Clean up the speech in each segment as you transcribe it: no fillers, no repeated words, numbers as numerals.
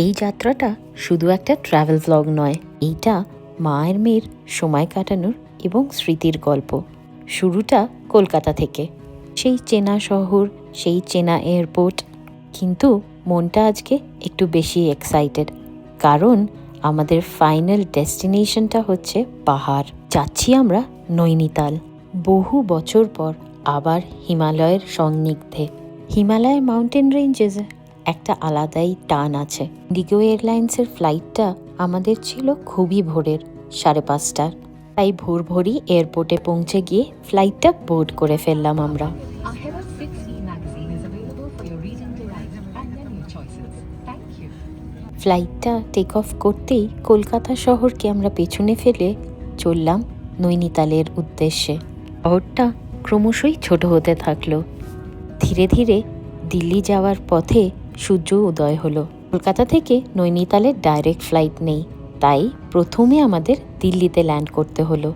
এই যাত্রাটা শুধু একটা ট্রাভেল ভ্লগ নয়, এইটা মা আর মেয়ের সময় কাটানোর এবং স্মৃতির গল্প। শুরুটা কলকাতা থেকে, সেই চেনা শহর, সেই চেনা এয়ারপোর্ট। কিন্তু মনটা আজকে একটু বেশি এক্সাইটেড, কারণ আমাদের ফাইনাল ডেস্টিনেশনটা হচ্ছে পাহাড়। যাচ্ছি আমরা নৈনিতাল। বহু বছর পর আবার হিমালয়ের সন্নিগ্ধে। হিমালয় মাউন্টেন রেঞ্জেস একটা আলাদাই টান আছে। ইন্ডিগো এয়ারলাইন্সের ফ্লাইটটা আমাদের ছিল খুবই ভোরের, 5:30টার। তাই ভোর ভোরই এয়ারপোর্টে পৌঁছে গিয়ে ফ্লাইটটা বোর্ড করে ফেললাম আমরা। ফ্লাইটটা টেক অফ করতেই কলকাতা শহরকে আমরা পেছনে ফেলে চললাম নৈনিতালের উদ্দেশ্যে। শহরটা ক্রমশই ছোট হতে থাকলো। ধীরে ধীরে দিল্লি যাওয়ার পথে সূর্য উদয় হলো। কলকাতা থেকে নৈনিতালের ডাইরেক্ট ফ্লাইট নেই, তাই প্রথমে আমাদের দিল্লিতে ল্যান্ড করতে হলো।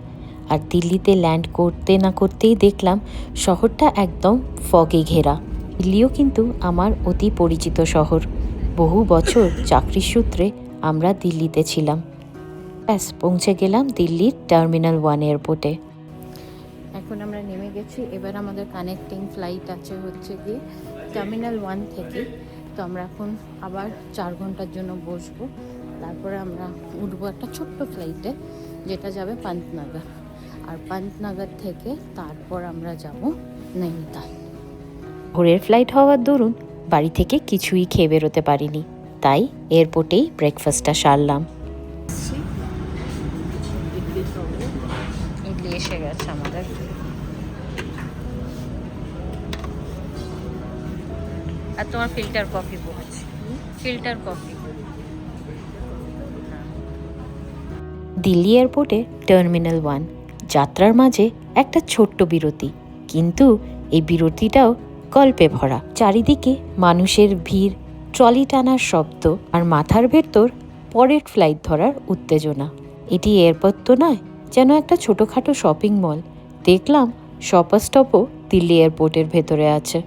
আর দিল্লিতে ল্যান্ড করতে না করতেই দেখলাম শহরটা একদম ফগে ঘেরা। দিল্লিও কিন্তু আমার অতি পরিচিত শহর। বহু বছর চাকরির সূত্রে আমরা দিল্লিতে ছিলাম। ব্যাস পৌঁছে গেলাম দিল্লির টার্মিনাল 1 এয়ারপোর্টে। এখন আমরা নেমে গেছি। এবার আমাদের কানেক্টিং ফ্লাইট আছে হচ্ছে গিয়ে টার্মিনাল 1 থেকে। তো আমরা এখন আবার 4 ঘন্টার জন্য বসবো, তারপরে আমরা উঠবো একটা ছোট্ট ফ্লাইটে যেটা যাবে পান্তনগর। আর পান্তনগর থেকে তারপর আমরা যাব নৈনিতাল। ভোরের ফ্লাইট হওয়ার দরুন বাড়ি থেকে কিছুই খেয়ে বেরোতে পারিনি, তাই এয়ারপোর্টেই ব্রেকফাস্টটা সারলাম। ইডলি এসে গেছে আমাদের। আর তোমার ফিল্টার কফি পড়েছে, ফিল্টার কফি। দিল্লি এয়ারপোর্টে টার্মিনাল 1 যাত্রার মাঝে একটা ছোট্ট বিরতি, কিন্তু এই বিরতিটাও গল্পে ভরা। চারিদিকে মানুষের ভিড়, ট্রলি টানার শব্দ, আর মাথার ভেতর পরের ফ্লাইট ধরার উত্তেজনা। এটি এয়ারপোর্ট তো নয়, যেন একটা ছোটোখাটো শপিং মল। দেখলাম শপার স্টপও দিল্লি এয়ারপোর্টের ভেতরে আছে।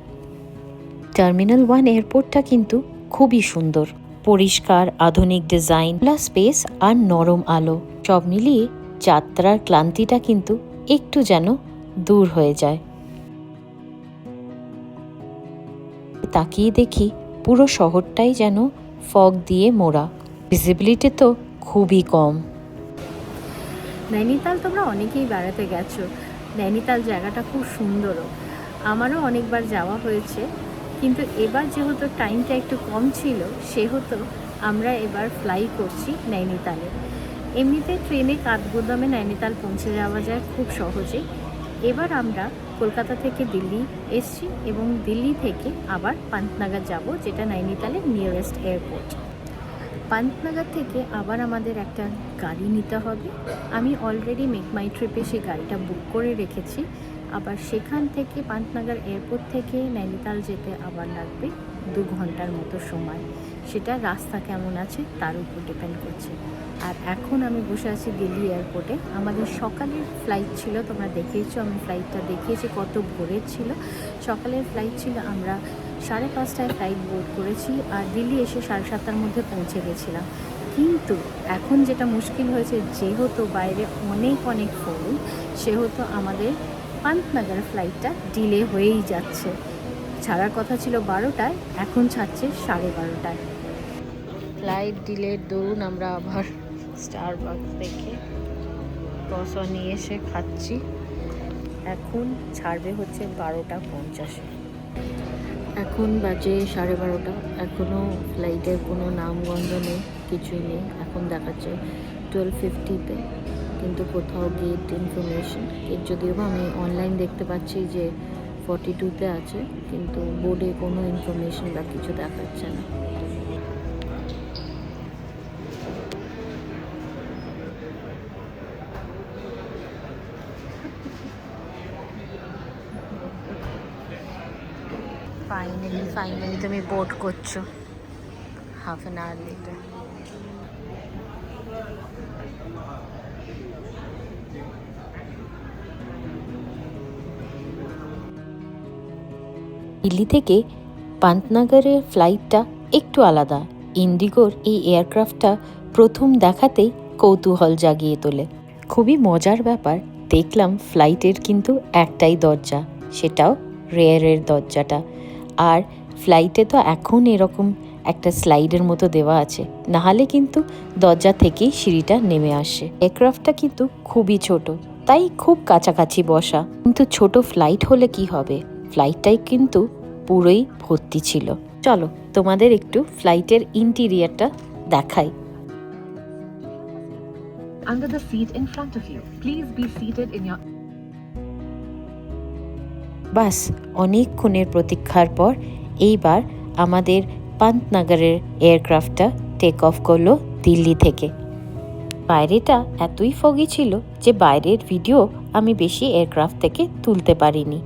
টার্মিনাল 1 এয়ারপোর্টটা কিন্তু খুবই সুন্দর, পরিষ্কার, আধুনিক ডিজাইন, প্লাস স্পেস আর নরম আলো, সব মিলিয়ে যাত্রার ক্লান্তিটা কিন্তু একটু যেন দূর হয়ে যায়। তাকিয়ে দেখি পুরো শহরটাই যেন ফগ দিয়ে মোড়া, ভিজিবিলিটি তো খুবই কম। নৈনিতাল তোমরা অনেকেই বেড়াতে গেছো। নৈনিতাল জায়গাটা খুব সুন্দরও, আমারও অনেকবার যাওয়া হয়েছে। কিন্তু এবার যেহেতু টাইমটা একটু কম ছিল, সেহেতু আমরা এবার ফ্লাই করছি নৈনিতালে। এমনিতে ট্রেনে কাঠগোদামে নৈনিতাল পৌঁছে যাওয়া যায় খুব সহজে। এবার আমরা কলকাতা থেকে দিল্লি এসছি এবং দিল্লি থেকে আবার পান্তনগর যাব, যেটা নৈনিতালের নিয়ারেস্ট এয়ারপোর্ট। পান্তনগর থেকে আবার আমাদের একটা গাড়ি নিতে হবে। আমি অলরেডি মেক মাই ট্রিপে সেই গাড়িটা বুক করে রেখেছি। আবার সেখান থেকে পান্তনগর এয়ারপোর্ট থেকে নৈনিতাল যেতে আবার লাগবে 2 ঘন্টার মতো সময়। সেটা রাস্তা কেমন আছে তার উপর ডিপেন্ড করছে। আর এখন আমি বসে আছি দিল্লি এয়ারপোর্টে। আমাদের সকালের ফ্লাইট ছিল, তোমরা দেখেছো, আমি ফ্লাইটটা দেখিয়েছি কত ভোরের ছিল। সকালের ফ্লাইট ছিল, আমরা 5:30টায় ফ্লাইট বোর্ড করেছি আর দিল্লি এসে 7:30টার মধ্যে পৌঁছে গেছিলাম। কিন্তু এখন যেটা মুশকিল হয়েছে, যেহেতু বাইরে অনেক অনেক ফোন, সেহেতু আমাদের পান্তনগর ফ্লাইটটা ডিলে হয়েই যাচ্ছে। ছাড়ার কথা ছিল 12টায়, এখন ছাড়ছে 12:30টায়। ফ্লাইট ডিলের দরুন আমরা আবার স্টারবাকস থেকে ক্রসও নিয়ে এসে খাচ্ছি। এখন ছাড়বে হচ্ছে 12:50। এখন বাজে 12:30। এখনও ফ্লাইটের কোনো নামগন্ধ নেই, কিছুই নেই। এখন দেখাচ্ছে 12:50-তে, কিন্তু কোথাও গেট ইনফরমেশন, এর যদিও বা আমি অনলাইন দেখতে পাচ্ছি যে 42-তে আছে, কিন্তু বোর্ডে কোনো ইনফরমেশন বা কিছু দেখাচ্ছে না। ফাইনালি তুমি বোর্ড করছো half an hour later. Delhi থেকে পান্তনগরের ফ্লাইটটা একটু আলাদা। ইন্ডিগোর এই এয়ারক্রাফটটা প্রথম দেখাতেই কৌতূহল জাগিয়ে তোলে। খুবই মজার ব্যাপার, দেখলাম ফ্লাইটের কিন্তু একটাই দরজা, সেটাও রেয়ারের দরজাটা। আর ফ্লাইটে তো এখন এরকম একটা স্লাইডের মতো দেওয়া আছে, নাহলে কিন্তু দরজা থেকেই সিঁড়িটা নেমে আসে। এয়ারক্রাফটটা কিন্তু খুবই ছোট, তাই খুব কাছাকাছি বসা। কিন্তু ছোট ফ্লাইট হলে কি হবে, ফ্লাইটটাই কিন্তু পুরোই ভর্তি ছিল। চলো তোমাদের একটু ফ্লাইটের ইন্টেরিয়রটা দেখাই। Under the seat in front of you. Please be seated in your... বাস, অনেকক্ষণের প্রতীক্ষার পর এইবার আমাদের পান্তনগরের এয়ারক্রাফটটা টেক অফ করলো দিল্লি থেকে। বাইরেটা এতই ফগি ছিল যে বাইরের ভিডিও আমি বেশি এয়ারক্রাফট থেকে তুলতে পারিনি।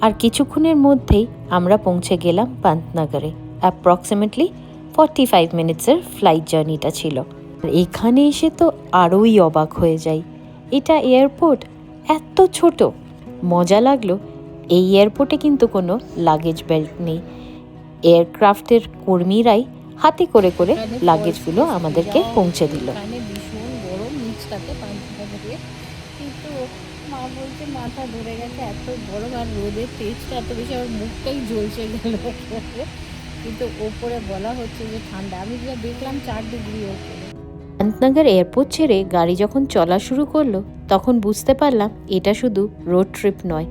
আর কিছুক্ষণের মধ্যেই আমরা পৌঁছে গেলাম পান্তনগরে। অ্যাপ্রক্সিমেটলি 45 মিনিটসের ফ্লাইট জার্নিটা ছিল। আর এখানে এসে তো আরোই অবাক হয়ে যাই, এটা এয়ারপোর্ট এত ছোট। মজা লাগলো, এই এয়ারপোর্টে কিন্তু কোনো লাগেজ বেল্ট নেই। এয়ারক্রাফটের কর্মীরাই হাতে করে করে লাগেজগুলো আমাদেরকে পৌঁছে দিল। ভীষণ গরম নিচটাতে পান্তনগরে, কিন্তু মা বলছে মাথা ধরে গেছে, এত গরম আর রোদের তেজটা এত বেশি, আমার মুখটাই জ্বলছে গেল। কিন্তু ওপরে বলা হচ্ছে যে ঠান্ডা, আমি যা দেখলাম 4 ডিগ্রি ওপরে। পান্তনগর এয়ারপোর্ট ছেড়ে গাড়ি যখন চলা শুরু করলো তখন বুঝতে পারলাম এটা শুধু রোড ট্রিপ নয়,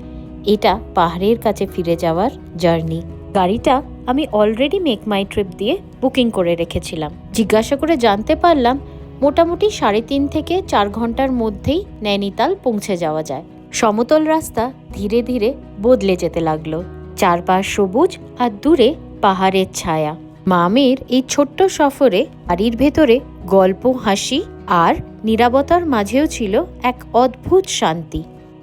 এটা পাহাড়ের কাছে ফিরে যাওয়ার জার্নি। গাড়িটা আমি অলরেডি মেক মাই ট্রিপ দিয়ে বুকিং করে রেখেছিলাম। জিজ্ঞাসা করে জানতে পারলাম মোটামুটি 3.5 থেকে 4 ঘন্টার মধ্যেই নৈনিতাল পৌঁছে যাওয়া যায়। সমতল রাস্তা ধীরে ধীরে বদলে যেতে লাগলো, চারপাশ সবুজ আর দূরে পাহাড়ের ছায়া। মামের এই ছোট্ট সফরে বাড়ির ভেতরে গল্প, হাসি আর নীরবতার মাঝেও ছিল এক অদ্ভুত শান্তি।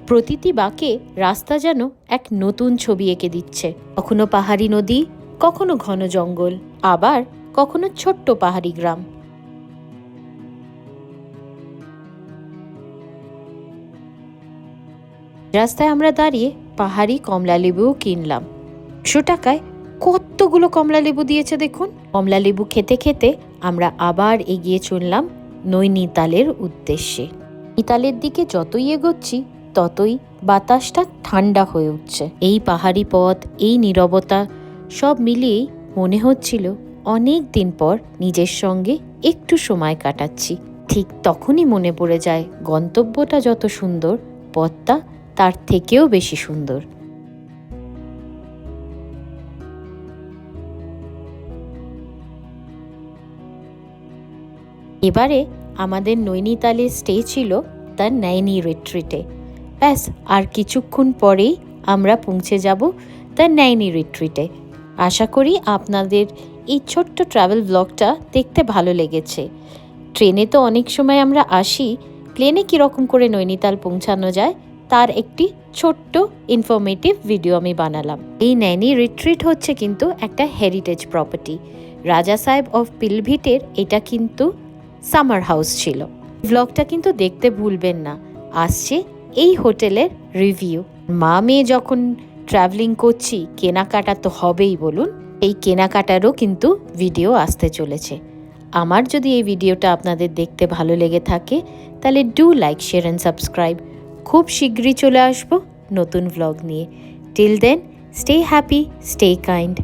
প্রতিটি বাঁকে রাস্তা যেন এক নতুন ছবি এঁকে দিচ্ছে। কখনো পাহাড়ি নদী, কখনো ঘন জঙ্গল, আবার কখনো ছোট্ট পাহাড়ি গ্রাম। রাস্তায় আমরা দাঁড়িয়ে পাহাড়ি কমলা লেবুও কিনলাম। 100 টাকায় কতগুলো কমলা লেবু দিয়েছে দেখুন। কমলা লেবু খেতে খেতে আমরা আবার এগিয়ে চললাম নৈনিতালের উদ্দেশ্যে। নৈনিতালের দিকে যতই এগোচ্ছি ততই বাতাসটা ঠান্ডা হয়ে উঠছে। এই পাহাড়ি পথ, এই নীরবতা সব মিলিয়েই মনে হচ্ছিল অনেক দিন পর নিজের সঙ্গে একটু সময় কাটাচ্ছি। ঠিক তখনই মনে পড়ে যায় গন্তব্যটা যত সুন্দর, পথটা তার থেকেও বেশি সুন্দর। এবারে আমাদের নৈনিতালের স্টে ছিল দ্য নৈনি রিট্রিটে। ব্যাস, আর কিছুক্ষণ পরেই আমরা পৌঁছে যাব দ্য নৈনি রিট্রিটে। আশা করি আপনাদের এই ছোট্ট ট্রাভেল ব্লগটা দেখতে ভালো লেগেছে। ট্রেনে তো অনেক সময় আমরা আসি, প্লেনে কীরকম করে নৈনিতাল পৌঁছানো যায় তার একটি ছোট্ট ইনফরমেটিভ ভিডিও আমি বানালাম। এই নৈনি রিট্রিট হচ্ছে কিন্তু একটা হেরিটেজ প্রপার্টি। রাজা সাহেব অফ পিলভিটের এটা কিন্তু সামার হাউস ছিল। ব্লগটা কিন্তু দেখতে ভুলবেন না। আসছে এই হোটেলের রিভিউ। মা মেয়ে যখন ট্রাভেলিং করছি, কেনাকাটা তো হবেই বলুন। এই কেনাকাটারও কিন্তু ভিডিও আসতে চলেছে। আমার যদি এই ভিডিওটা আপনাদের দেখতে ভালো লেগে থাকে তাহলে do like, share and subscribe. খুব শীঘ্রই চলে আসবো নতুন ব্লগ নিয়ে। Till then, stay happy, stay kind.